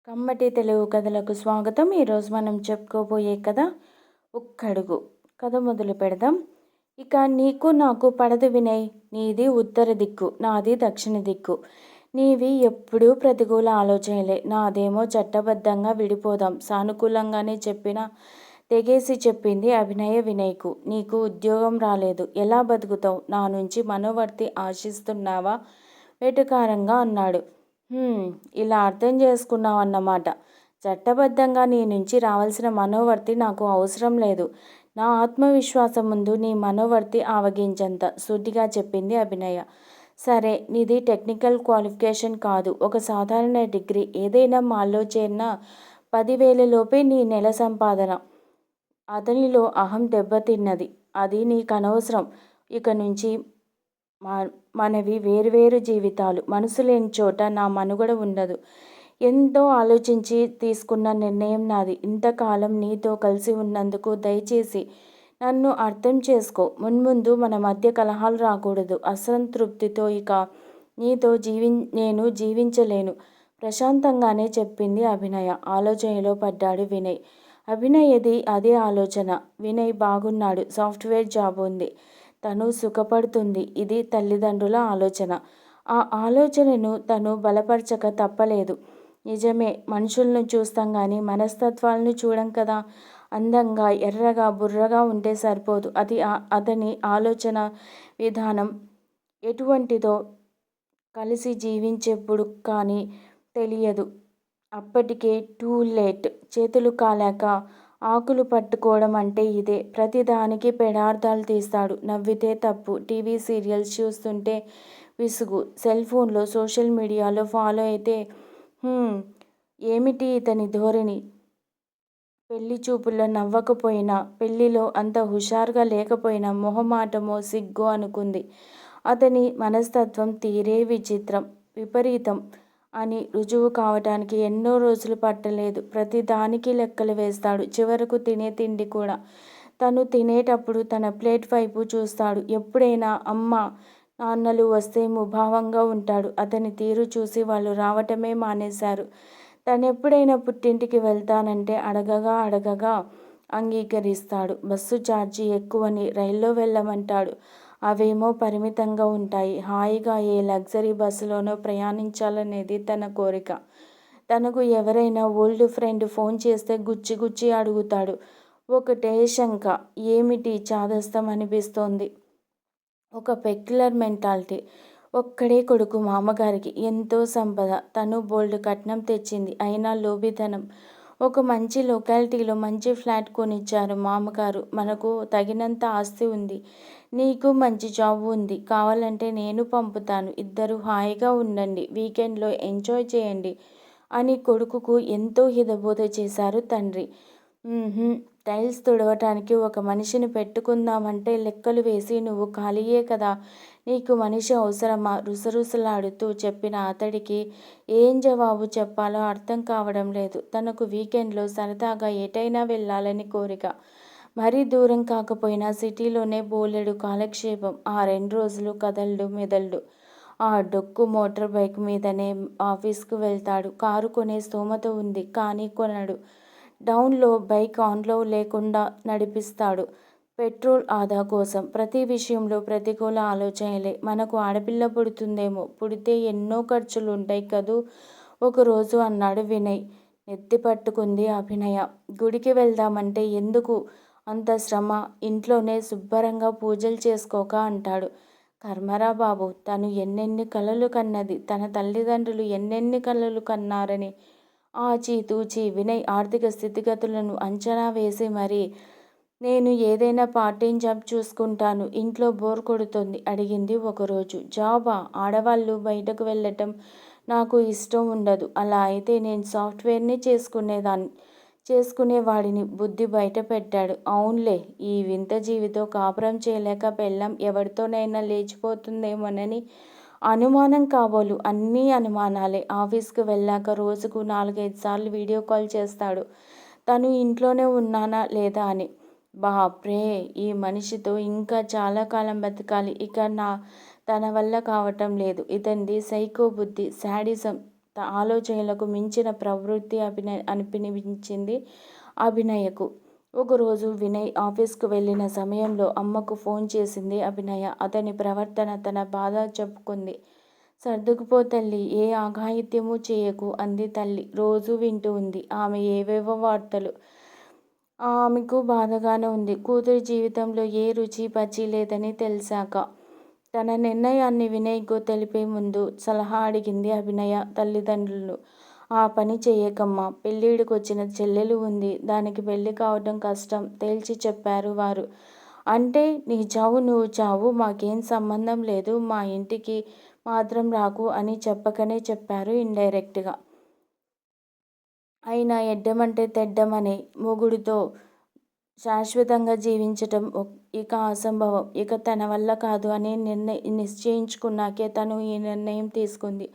కమ్మటి తెలుగు కథలకు స్వాగతం. ఈరోజు మనం చెప్పుకోబోయే కథ ఒక్కడుగు. కథ మొదలు పెడదాం. ఇక నీకు నాకు పడదు వినయ్. నీది ఉత్తర దిక్కు, నాది దక్షిణ దిక్కు. నీవి ఎప్పుడూ ప్రతికూల ఆలోచనలే, నాదేమో చట్టబద్ధంగా విడిపోదాం సానుకూలంగానే చెప్పినా తెగేసి చెప్పింది అభినయ వినయ్కు. నీకు ఉద్యోగం రాలేదు, ఎలా బతుకుతావు? నా నుంచి మనోవర్తి ఆశిస్తున్నావా? వెటకారంగా అన్నాడు. ఇలా అర్థం చేసుకున్నావన్నమాట. చట్టబద్ధంగా నీ నుంచి రావాల్సిన మనోవర్తి నాకు అవసరం లేదు. నా ఆత్మవిశ్వాసం ముందు నీ మనోవర్తి ఆవగించంత, సూటిగా చెప్పింది అభినయ. సరే, నీది టెక్నికల్ క్వాలిఫికేషన్ కాదు, ఒక సాధారణ డిగ్రీ. ఏదైనా మాల్లో చేరిన 10,000 లోపే నీ నెల సంపాదన. అతనిలో అహం దెబ్బతిన్నది. అది నీకనవసరం. ఇక నుంచి మనవి వేరువేరు జీవితాలు. మనసు లేని చోట నా మనుగడ ఉండదు. ఎంతో ఆలోచించి తీసుకున్న నిర్ణయం నాది. ఇంతకాలం నీతో కలిసి ఉన్నందుకు దయచేసి నన్ను అర్థం చేసుకో. మున్ముందు మన మధ్య కలహాలు రాకూడదు. అసంతృప్తితో ఇక నీతో నేను జీవించలేను, ప్రశాంతంగానే చెప్పింది అభినయ. ఆలోచనలో పడ్డాడు వినయ్. అభినయది అదే ఆలోచన. వినయ్ బాగున్నాడు, సాఫ్ట్వేర్ జాబ్ ఉంది, తను సుఖపడుతుంది. ఇది తల్లిదండ్రుల ఆలోచన. ఆ ఆలోచనను తను బలపరచక తప్పలేదు. నిజమే, మనుషులను చూస్తాం కానీ మనస్తత్వాలను చూడం కదా. అందంగా, ఎర్రగా, బుర్రగా ఉంటే సరిపోదు. అది అతని ఆలోచన విధానం ఎటువంటిదో కలిసి జీవించేప్పుడు కానీ తెలియదు. అప్పటికే టూ లేట్. చేతులు కాలాక ఆకులు పట్టుకోవడం అంటే ఇదే. ప్రతిదానికి పెడార్థాలు తీస్తాడు. నవ్వితే తప్పు, టీవీ సీరియల్స్ చూస్తుంటే విసుగు, సెల్ ఫోన్లో సోషల్ మీడియాలో ఫాలో అయితే ఏమిటి ఇతని ధోరణి? పెళ్లి చూపుల్లో నవ్వకపోయినా, పెళ్లిలో అంత హుషారుగా లేకపోయినా మొహమాటమో సిగ్గో అనుకుంది. అతని మనస్తత్వం తీరే విచిత్రం, విపరీతం అని రుజువు కావటానికి ఎన్నో రోజులు పట్టలేదు. ప్రతిదానికి లెక్కలు వేస్తాడు. చివరకు తినే తిండి కూడా. తను తినేటప్పుడు తన ప్లేట్ వైపు చూస్తాడు. ఎప్పుడైనా అమ్మ నాన్నలు వస్తే ముభావంగా ఉంటాడు. అతని తీరు చూసి వాళ్ళు రావటమే మానేశారు. తనెప్పుడైనా పుట్టింటికి వెళ్తానంటే అడగగా అంగీకరిస్తాడు. బస్సు ఛార్జీ ఎక్కువని రైల్లో వెళ్ళమంటాడు. అవేమో పరిమితంగా ఉంటాయి. హాయిగా ఏ లగ్జరీ బస్సులోనో ప్రయాణించాలనేది తన కోరిక. తనకు ఎవరైనా ఓల్డ్ ఫ్రెండ్ ఫోన్ చేస్తే గుచ్చి అడుగుతాడు. ఒకటే శంక, ఏమిటి చాదస్తం అనిపిస్తోంది. ఒక పెక్యులర్ మెంటాలిటీ. ఒక్కడే కొడుకు మామగారికి, ఎంతో సంపద. తను బోల్డ్ కట్నం తెచ్చింది. అయినా లోబితనం. ఒక మంచి లొకాలిటీలో మంచి ఫ్లాట్ కొనిచ్చారు మామగారు. మనకు తగినంత ఆస్తి ఉంది. నీకు మంచి జాబ్ ఉంది. కావాలంటే నేను పంపుతాను. ఇద్దరు హాయిగా ఉండండి, వీకెండ్లో ఎంజాయ్ చేయండి అని కొడుకుకు ఎంతో హితబోధ చేశారు తండ్రి. టైల్స్ తుడవటానికి ఒక మనిషిని పెట్టుకుందామంటే లెక్కలు వేసి, నువ్వు ఖాళీయే కదా, నీకు మనిషి అవసరమా? రుసరుసలాడుతూ చెప్పిన అతడికి ఏం జవాబు చెప్పాలో అర్థం కావడం లేదు. తనకు వీకెండ్లో సరదాగా ఎటైనా వెళ్ళాలని కోరిక. మరీ దూరం కాకపోయినా సిటీలోనే బోలెడు కాలక్షేపం. ఆ 2 రోజులు కదలడు మెదలడు. ఆ డొక్కు మోటార్ బైక్ మీదనే ఆఫీస్కు వెళ్తాడు. కారు కొనే స్తోమత ఉంది, కానీ కొనడు. డౌన్లో బైక్ ఆన్లో లేకుండా నడిపిస్తాడు, పెట్రోల్ ఆదా కోసం. ప్రతి విషయంలో ప్రతికూల ఆలోచనలే. మనకు ఆడపిల్ల పుడుతుందేమో, పుడితే ఎన్నో ఖర్చులుంటాయి కదూ ఒకరోజు అన్నాడు వినయ్. నెత్తి పట్టుకుంది అభినయ. గుడికి వెళ్దామంటే ఎందుకు అంత శ్రమ? ఇంట్లోనే శుభ్రంగా పూజలు చేసుకోక అంటాడు. కర్మరా బాబు, తను ఎన్నెన్ని కలలు కన్నది, తన తల్లిదండ్రులు ఎన్నెన్ని కలలు కన్నారని. ఆచితూచి వినయ్ ఆర్థిక స్థితిగతులను అంచనా వేసి మరీ, నేను ఏదైనా పార్ట్ టైం జాబ్ చూసుకుంటాను, ఇంట్లో బోర్ కొడుతుంది అడిగింది ఒకరోజు. జాబా? ఆడవాళ్ళు బయటకు వెళ్ళటం నాకు ఇష్టం ఉండదు. అలా అయితే నేను సాఫ్ట్వేర్ని చేసుకునేవాడిని బుద్ధి బయట పెట్టాడు. అవునులే, ఈ వింత జీవితో కాపురం చేయలేక పెళ్ళాం ఎవరితోనైనా లేచిపోతుందేమోనని అనుమానం కాబోలు. అన్నీ అనుమానాలే. ఆఫీస్కి వెళ్ళాక రోజుకు 4-5 సార్లు వీడియో కాల్ చేస్తాడు, తను ఇంట్లోనే ఉన్నానా లేదా అని. బాప్రే, ఈ మనిషితో ఇంకా చాలా కాలం బతకాలి. ఇక తన వల్ల కావటం లేదు. ఇతనిది సైకో బుద్ధి, శాడిజం ఆలోచనలకు మించిన ప్రవృత్తి అనిపించింది అభినయకు. ఒకరోజు వినయ్ ఆఫీస్కు వెళ్ళిన సమయంలో అమ్మకు ఫోన్ చేసింది అభినయ. అతని ప్రవర్తన, తన బాధ చెప్పుకుంది. సర్దుకుపో తల్లీ, ఏ అఘాయిత్యమూ చేయకు అంది తల్లి. రోజూ వింటూ ఉంది ఆమె ఏవేవో వార్తలు. ఆమెకు బాధగానే ఉంది. కూతురి జీవితంలో ఏ రుచి పచి లేదని తెలిసాక. తన నిర్ణయాన్ని వినయ్కు తెలిపే ముందు సలహా అడిగింది అభినయ తల్లిదండ్రులను. ఆ పని చెయ్యకమ్మా, పెళ్ళిడికొచ్చిన చెల్లెలు ఉంది, దానికి పెళ్ళి కావటం కష్టం తేల్చి చెప్పారు వారు. అంటే నీ చావు నువ్వు చావు, మాకేం సంబంధం లేదు, మా ఇంటికి మాత్రం రాకు అని చెప్పకనే చెప్పారు ఇండైరెక్ట్గా. అయినా ఎడ్డమంటే తెడ్డమనే మొగుడితో శాశ్వతంగా జీవించటం ఇక అసంభవం, ఇక తన వల్ల కాదు అని నిశ్చయించుకున్నాకే తను ఈ నిర్ణయం తీసుకుంది.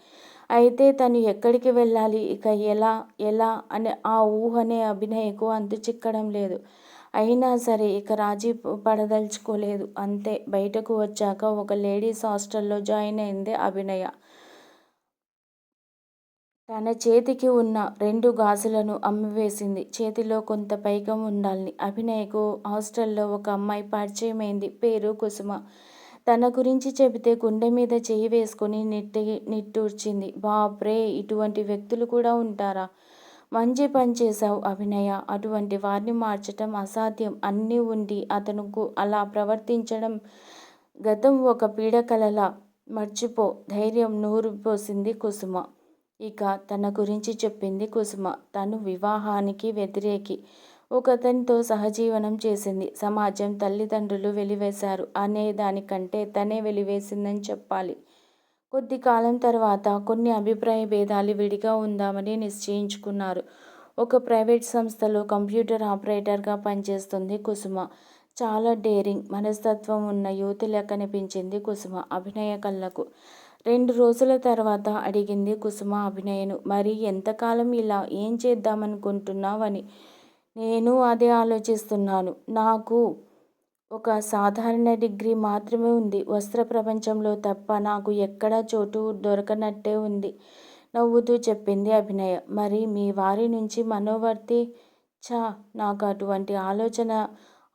అయితే తను ఎక్కడికి వెళ్ళాలి, ఇక ఎలా ఎలా అని ఆ ఊహనే అభినయకు అంతు చిక్కడం లేదు. అయినా సరే ఇక రాజీ పడదలుచుకోలేదు. అంతే. బయటకు వచ్చాక ఒక లేడీస్ హాస్టల్లో జాయిన్ అయింది అభినయ. తన చేతికి ఉన్న 2 గాజులను అమ్మివేసింది. చేతిలో కొంత పైకం ఉండాలని. అభినయకు హాస్టల్లో ఒక అమ్మాయి పరిచయమైంది. పేరు కుసుమ. తన గురించి చెబితే గుండె మీద చెయ్యి వేసుకుని నిట్టూర్చింది. బాబ్రే, ఇటువంటి వ్యక్తులు కూడా ఉంటారా? మంచి పని చేశావు అభినయ. అటువంటి వారిని మార్చటం అసాధ్యం. అన్నీ ఉండి అతను అలా ప్రవర్తించడం గతం ఒక పీడకలలా. మర్చిపో. ధైర్యం నూరిపోసింది కుసుమ. ఇక తన గురించి చెప్పింది కుసుమ. తను వివాహానికి వ్యతిరేకి. ఒకతనితో సహజీవనం చేసింది. సమాజం, తల్లిదండ్రులు వెలివేశారు అనేదానికంటే తనే వెలివేసిందని చెప్పాలి. కొద్ది కాలం తర్వాత కొన్ని అభిప్రాయ భేదాలు విడిగా ఉందామని నిశ్చయించుకున్నారు. ఒక ప్రైవేట్ సంస్థలో కంప్యూటర్ ఆపరేటర్గా పనిచేస్తుంది కుసుమ. చాలా డేరింగ్ మనస్తత్వం ఉన్న యువతిలా కనిపించింది కుసుమ అభినయ కళ్ళకు. 2 రోజుల తర్వాత అడిగింది కుసుమ అభినయను. మరి ఎంతకాలం ఇలా? ఏం చేద్దామనుకుంటున్నావని. నేను అదే ఆలోచిస్తున్నాను. నాకు ఒక సాధారణ డిగ్రీ మాత్రమే ఉంది. వస్త్ర ప్రపంచంలో తప్ప నాకు ఎక్కడా చోటు దొరకనట్టే ఉంది నవ్వుతూ చెప్పింది అభినయ. మరి మీ వారి నుంచి మనోవర్తి? ఛ, నాకు అటువంటి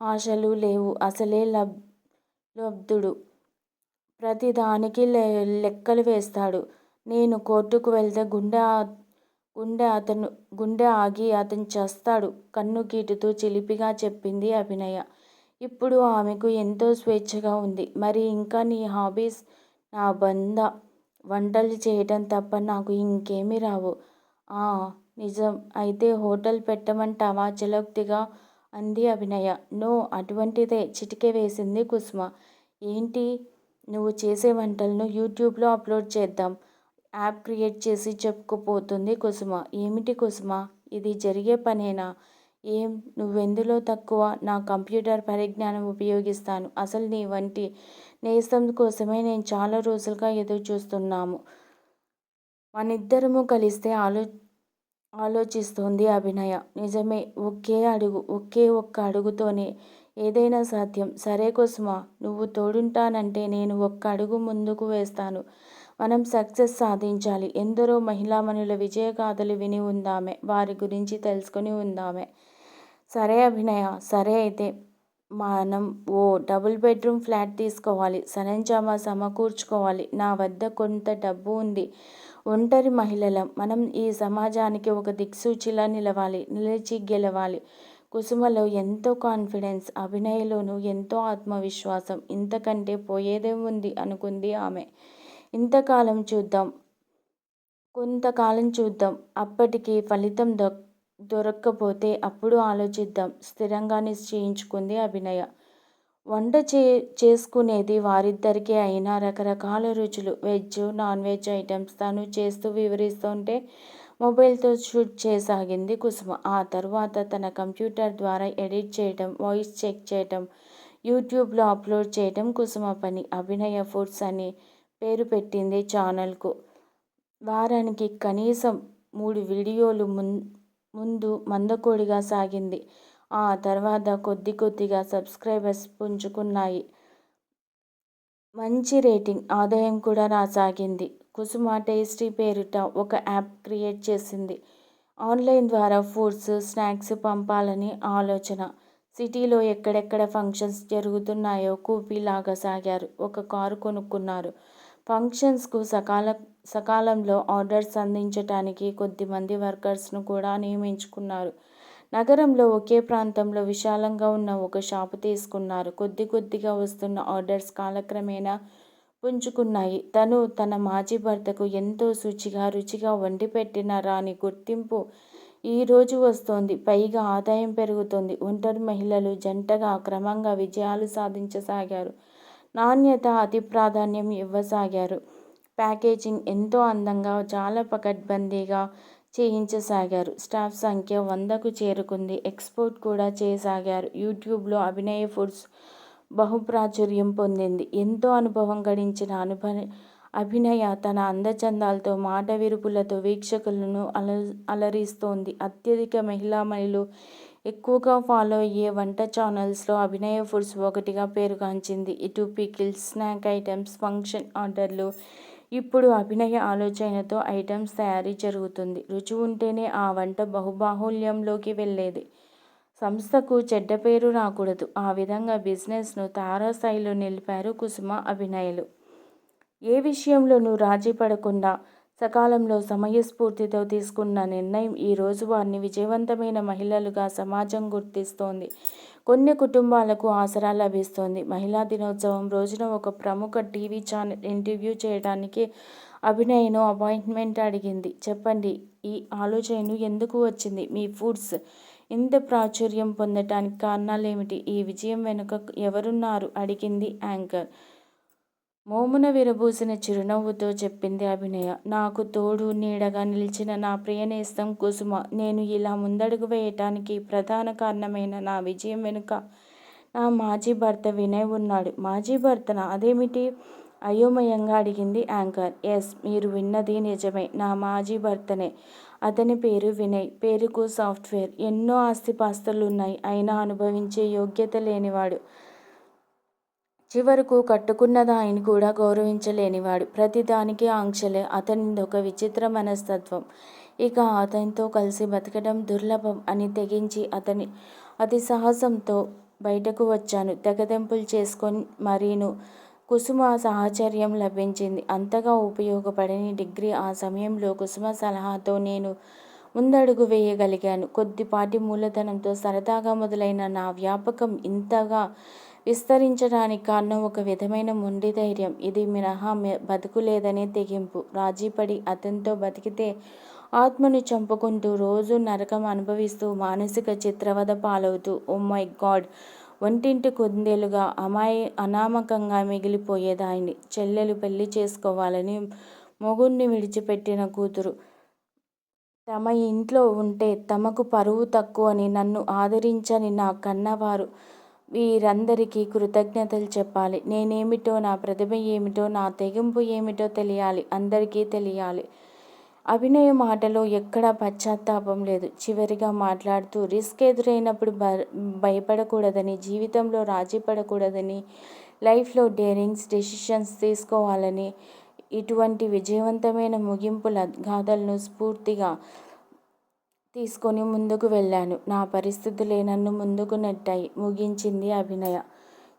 ఆశలు లేవు. అసలే లబ్ధుడు. ప్రతిదానికి లెక్కలు వేస్తాడు. నేను కోర్టుకు వెళ్తే గుండె ఆగి అతను చస్తాడు కన్ను గీటుతూ చిలిపిగా చెప్పింది అభినయ. ఇప్పుడు ఆమెకు ఎంతో స్వేచ్ఛగా ఉంది. మరి ఇంకా నీ హాబీస్? నా బంద. వంటలు చేయటం తప్ప నాకు ఇంకేమీ రావు. ఆ, నిజం. అయితే హోటల్ పెట్టమంటావా చలోక్తిగా అంది అభినయ. నో, అటువంటిదే చిటికె వేసింది కుసుమ. ఏంటి? నువ్వు చేసే వంటలను యూట్యూబ్లో అప్లోడ్ చేద్దాం. యాప్ క్రియేట్ చేసి చెప్పుకుపోతుంది కుసుమ. ఏమిటి కుసుమ, ఇది జరిగే పనేనా? ఏం, నువ్వెందులో తక్కువ? నా కంప్యూటర్ పరిజ్ఞానం ఉపయోగిస్తాను. అసలు నీ వంటి నేస్తం కోసమే నేను చాలా రోజులుగా ఎదురు చూస్తున్నాము. మనిద్దరము కలిస్తే ఆలోచిస్తోంది అభినయ. నిజమే. ఒకే ఒక్క అడుగుతోనే ఏదైనా సాధ్యం. సరే కుసుమ, నువ్వు తోడుంటానంటే నేను ఒక్క అడుగు ముందుకు వేస్తాను. మనం సక్సెస్ సాధించాలి. ఎందరో మహిళామణుల విజయగాథలు విని ఉందామె. వారి గురించి తెలుసుకుని ఉందామె. సరే అభినయ. సరే అయితే మనం ఓ డబుల్ బెడ్రూమ్ ఫ్లాట్ తీసుకోవాలి. సరంజామా సమకూర్చుకోవాలి. నా వద్ద కొంత డబ్బు ఉంది. ఒంటరి మహిళలం. మనం ఈ సమాజానికి ఒక దిక్సూచిలా నిలిచి గెలవాలి. కుసుమలో ఎంతో కాన్ఫిడెన్స్, అభినయలోనూ ఎంతో ఆత్మవిశ్వాసం. ఇంతకంటే పోయేదేముంది అనుకుంది ఆమె. కొంతకాలం చూద్దాం. అప్పటికి ఫలితం దొరక్కపోతే అప్పుడు ఆలోచిద్దాం స్థిరంగా నిశ్చయించుకుంది అభినయ. వంట చేసుకునేది వారిద్దరికే అయినా రకరకాల రుచులు, వెజ్, నాన్ వెజ్ ఐటమ్స్ తను చేస్తూ వివరిస్తుంటే మొబైల్తో షూట్ చేయసాగింది కుసుమ. ఆ తరువాత తన కంప్యూటర్ ద్వారా ఎడిట్ చేయటం, వాయిస్ చెక్ చేయటం, యూట్యూబ్లో అప్లోడ్ చేయటం కుసుమ పని. అభినయ ఫుడ్స్ అని పేరు పెట్టింది ఛానల్కు. వారానికి కనీసం 3 వీడియోలు ముందు మందకొడిగా సాగింది. ఆ తర్వాత కొద్దిగా సబ్స్క్రైబర్స్ పుంజుకున్నాయి. మంచి రేటింగ్, ఆదాయం కూడా రాసాగింది. కుసుమ టేస్టీ పేరిట ఒక యాప్ క్రియేట్ చేసింది. ఆన్లైన్ ద్వారా ఫుడ్స్, స్నాక్స్ పంపాలని ఆలోచన. సిటీలో ఎక్కడెక్కడ ఫంక్షన్స్ జరుగుతున్నాయో కూపీలాగా సాగారు. ఒక కారు కొనుక్కున్నారు. ఫంక్షన్స్కు సకాలంలో ఆర్డర్స్ అందించటానికి కొద్దిమంది వర్కర్స్ను కూడా నియమించుకున్నారు. నగరంలో ఒకే ప్రాంతంలో విశాలంగా ఉన్న ఒక షాపు తీసుకున్నారు. కొద్దిగా వస్తున్న ఆర్డర్స్ కాలక్రమేణా పుంజుకున్నాయి. తను తన మాజీ భర్తకు ఎంతో రుచిగా వండిపెట్టిన రాని గుర్తింపు ఈరోజు వస్తోంది. పైగా ఆదాయం పెరుగుతోంది. ఒంటరి మహిళలు జంటగా క్రమంగా విజయాలు సాధించసాగారు. నాణ్యత అతి ప్రాధాన్యం ఇవ్వసాగారు. ప్యాకేజింగ్ ఎంతో అందంగా, చాలా పకడ్బందీగా చేయించసాగారు. స్టాఫ్ సంఖ్య 100కు చేరుకుంది. ఎక్స్పోర్ట్ కూడా చేయసాగారు. యూట్యూబ్లో అభినయ ఫుడ్స్ బహుప్రాచుర్యం పొందింది. ఎంతో అనుభవం గడించిన అభినయ తన అందచందాలతో, మాట విరుపులతో వీక్షకులను అలరిస్తోంది. అత్యధిక మహిళలు ఎక్కువగా ఫాలో అయ్యే వంట ఛానల్స్లో అభినయ ఫుడ్స్ ఒకటిగా పేరుగాంచింది. ఇటు పికిల్స్, స్నాక్ ఐటమ్స్, ఫంక్షన్ ఆర్డర్లు. ఇప్పుడు అభినయ ఆలోచనతో ఐటమ్స్ తయారీ జరుగుతుంది. రుచి ఉంటేనే ఆ వంట బహుబాహుళ్యంలోకి వెళ్ళేది. సంస్థకు చెడ్డ పేరు రాకూడదు. ఆ విధంగా బిజినెస్ను తారాస్థాయిలో నిలిపారు కుసుమ, అభినయలు. ఏ విషయంలోనూ రాజీ పడకుండా సకాలంలో సమయస్ఫూర్తితో తీసుకున్న నిర్ణయం ఈరోజు వారిని విజయవంతమైన మహిళలుగా సమాజం గుర్తిస్తోంది. కొన్ని కుటుంబాలకు ఆసరా లభిస్తోంది. మహిళా దినోత్సవం రోజున ఒక ప్రముఖ టీవీ ఛానల్ ఇంటర్వ్యూ చేయడానికి అభినయను అపాయింట్మెంట్ అడిగింది. చెప్పండి, ఈ ఆలోచన ఎందుకు వచ్చింది? మీ ఫుడ్స్ ఇంత ప్రాచుర్యం పొందటానికి కారణాలేమిటి? ఈ విజయం వెనుక ఎవరున్నారు? అడిగింది యాంకర్. మోమున విరబూసిన చిరునవ్వుతో చెప్పింది అభినయ. నాకు తోడు నీడగా నిలిచిన నా ప్రియనేస్తం కుసుమ. నేను ఇలా ముందడుగు వేయటానికి ప్రధాన కారణమైన నా విజయం వెనుక నా మాజీ భర్త వినయ్ ఉన్నాడు. మాజీ భర్తనా? అదేమిటి? అయోమయంగా అడిగింది యాంకర్. ఎస్, మీరు విన్నది నిజమే. నా మాజీ భర్తనే. అతని పేరు వినయ్. పేరుకు సాఫ్ట్వేర్. ఎన్నో ఆస్తిపాస్తులున్నాయి. అయినా అనుభవించే యోగ్యత లేనివాడు. చివరకు కట్టుకున్న దానిని కూడా గౌరవించలేనివాడు. ప్రతిదానికి ఆంక్షలే. అతనిదొక విచిత్ర మనస్తత్వం. ఇక అతనితో కలిసి బతకడం దుర్లభం అని తెగించి అతి సాహసంతో బయటకు వచ్చాను. తెగతెంపులు చేసుకొని మరీను. కుసుమ సాహచర్యం లభించింది. అంతగా ఉపయోగపడని డిగ్రీ. ఆ సమయంలో కుసుమ సలహాతో నేను ముందడుగు వేయగలిగాను. కొద్దిపాటి మూలధనంతో సరదాగా మొదలైన నా వ్యాపకం ఇంతగా విస్తరించడానికి కారణం ఒక విధమైన మొండి ధైర్యం. ఇది మినహా బతుకులేదనే తెగింపు. రాజీపడి అతనితో బతికితే ఆత్మను చంపుకుంటూ, రోజు నరకం అనుభవిస్తూ, మానసిక చిత్రవద పాలవుతూ, ఓ మై గాడ్, వంటింటి కుందేలుగా అనామకంగా మిగిలిపోయేదాన్ని. చెల్లెలు పెళ్లి చేసుకోవాలని మొగుణ్ణి విడిచిపెట్టిన కూతురు తమ ఇంట్లో ఉంటే తమకు పరువు తక్కువని, నన్ను ఆదరించని నా కన్నవారు, వీరందరికీ కృతజ్ఞతలు చెప్పాలి. నేనేమిటో, నా ప్రతిభ ఏమిటో, నా తెగింపు ఏమిటో తెలియాలి. అందరికీ తెలియాలి. అభినయ మాటలో ఎక్కడా పశ్చాత్తాపం లేదు. చివరిగా మాట్లాడుతూ రిస్క్ ఎదురైనప్పుడు భయపడకూడదని, జీవితంలో రాజీ పడకూడదని, లైఫ్లో డేరింగ్స్ డెసిషన్స్ తీసుకోవాలని, ఇటువంటి విజయవంతమైన ముగింపుల గాథలను స్ఫూర్తిగా తీసుకొని ముందుకు వెళ్ళాను. నా పరిస్థితులే నన్ను ముందుకు నెట్టాయి, ముగించింది అభినయ.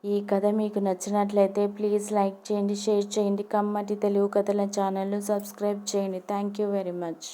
ఈ కథ మీకు నచ్చినట్లయితే ప్లీజ్ లైక్ చేయండి, షేర్ చేయండి. కమ్మటి తెలుగు కథల ఛానల్ను సబ్స్క్రైబ్ చేయండి. Thank you very much.